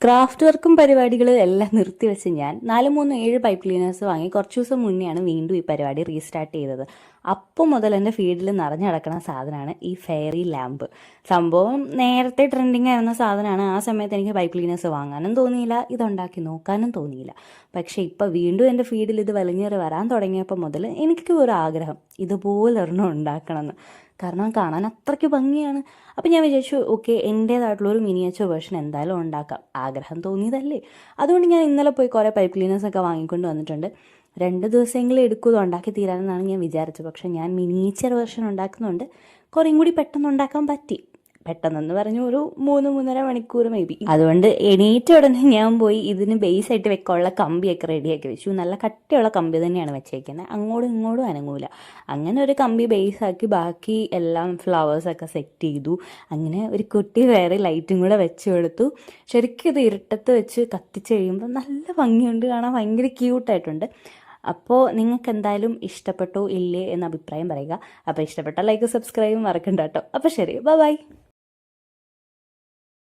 Craft വർക്കും പരിപാടികളും എല്ലാം നിർത്തിവെച്ച് ഞാൻ 437 പൈപ്പ് ക്ലീനേഴ്സ് വാങ്ങി കുറച്ച് ദിവസം മുന്നെയാണ് വീണ്ടും ഈ പരിപാടി റീസ്റ്റാർട്ട് ചെയ്തത്. അപ്പോൾ മുതൽ എൻ്റെ ഫീൽഡിൽ നിറഞ്ഞു കിടക്കുന്ന സാധനമാണ് ഈ ഫെയറി ലാമ്പ്. സംഭവം നേരത്തെ ട്രെൻഡിങ് ആയിരുന്ന സാധനമാണ്. ആ സമയത്ത് എനിക്ക് പൈപ്പ് ക്ലീനേഴ്സ് വാങ്ങാനും തോന്നിയില്ല, ഇതുണ്ടാക്കി നോക്കാനും തോന്നിയില്ല. പക്ഷേ ഇപ്പോൾ വീണ്ടും എൻ്റെ ഫീൽഡിൽ ഇത് വലിഞ്ഞേറി വരാൻ തുടങ്ങിയപ്പോൾ മുതൽ എനിക്ക് ഒരു ആഗ്രഹം ഇതുപോലൊരെണ്ണം ഉണ്ടാക്കണമെന്ന്. കാരണം കാണാൻ അത്രയ്ക്ക് ഭംഗിയാണ്. അപ്പം ഞാൻ വിചാരിച്ചു ഓക്കെ, എൻ്റേതായിട്ടുള്ളൊരു മിനിയേച്ചർ വേർഷൻ എന്തായാലും ഉണ്ടാക്കാം. ആഗ്രഹം തോന്നിയതല്ലേ. അതുകൊണ്ട് ഞാൻ ഇന്നലെ പോയി കുറേ പൈപ്പ് ക്ലീനേഴ്സൊക്കെ വാങ്ങിക്കൊണ്ട് വന്നിട്ടുണ്ട്. 2 ദിവസമെങ്കിലും എടുക്കും ഇത് ഉണ്ടാക്കി തീരാനെന്നാണ് ഞാൻ വിചാരിച്ചത്. പക്ഷേ ഞാൻ മിനിയേച്ചർ വേർഷൻ ഉണ്ടാക്കുന്നുണ്ട്, കുറേയും കൂടി പെട്ടെന്ന് ഉണ്ടാക്കാൻ പറ്റി. പെട്ടെന്നെന്ന് പറഞ്ഞു ഒരു 3-3.5 മണിക്കൂർ മേ ബി. അതുകൊണ്ട് എണീറ്റ ഉടനെ ഞാൻ പോയി ഇതിന് ബേസ് ആയിട്ട് വെക്കാനുള്ള കമ്പിയൊക്കെ റെഡിയാക്കി വെച്ചു. നല്ല കട്ടിയുള്ള കമ്പി തന്നെയാണ് വെച്ചേക്കുന്നത്, അങ്ങോട്ടും ഇങ്ങോട്ടും അനങ്ങൂല. അങ്ങനെ ഒരു കമ്പി ബേസ് ആക്കി ബാക്കി എല്ലാം ഫ്ലവേഴ്സൊക്കെ സെറ്റ് ചെയ്തു. അങ്ങനെ ഒരു കുട്ടി വേറെ ലൈറ്റും കൂടെ വെച്ച് കൊടുത്തു. ശരിക്കും ഇത് ഇരുട്ടത്ത് വെച്ച് കത്തിച്ച് കഴിയുമ്പോൾ നല്ല ഭംഗിയുണ്ട്, കാണാൻ ഭയങ്കര ക്യൂട്ടായിട്ടുണ്ട്. അപ്പോൾ നിങ്ങൾക്ക് എന്തായാലും ഇഷ്ടപ്പെട്ടോ ഇല്ലേ എന്ന അഭിപ്രായം പറയുക. അപ്പോൾ ഇഷ്ടപ്പെട്ട ലൈക്ക് സബ്സ്ക്രൈബ് മറക്കണ്ട കേട്ടോ. അപ്പോൾ ശരി, ബൈ.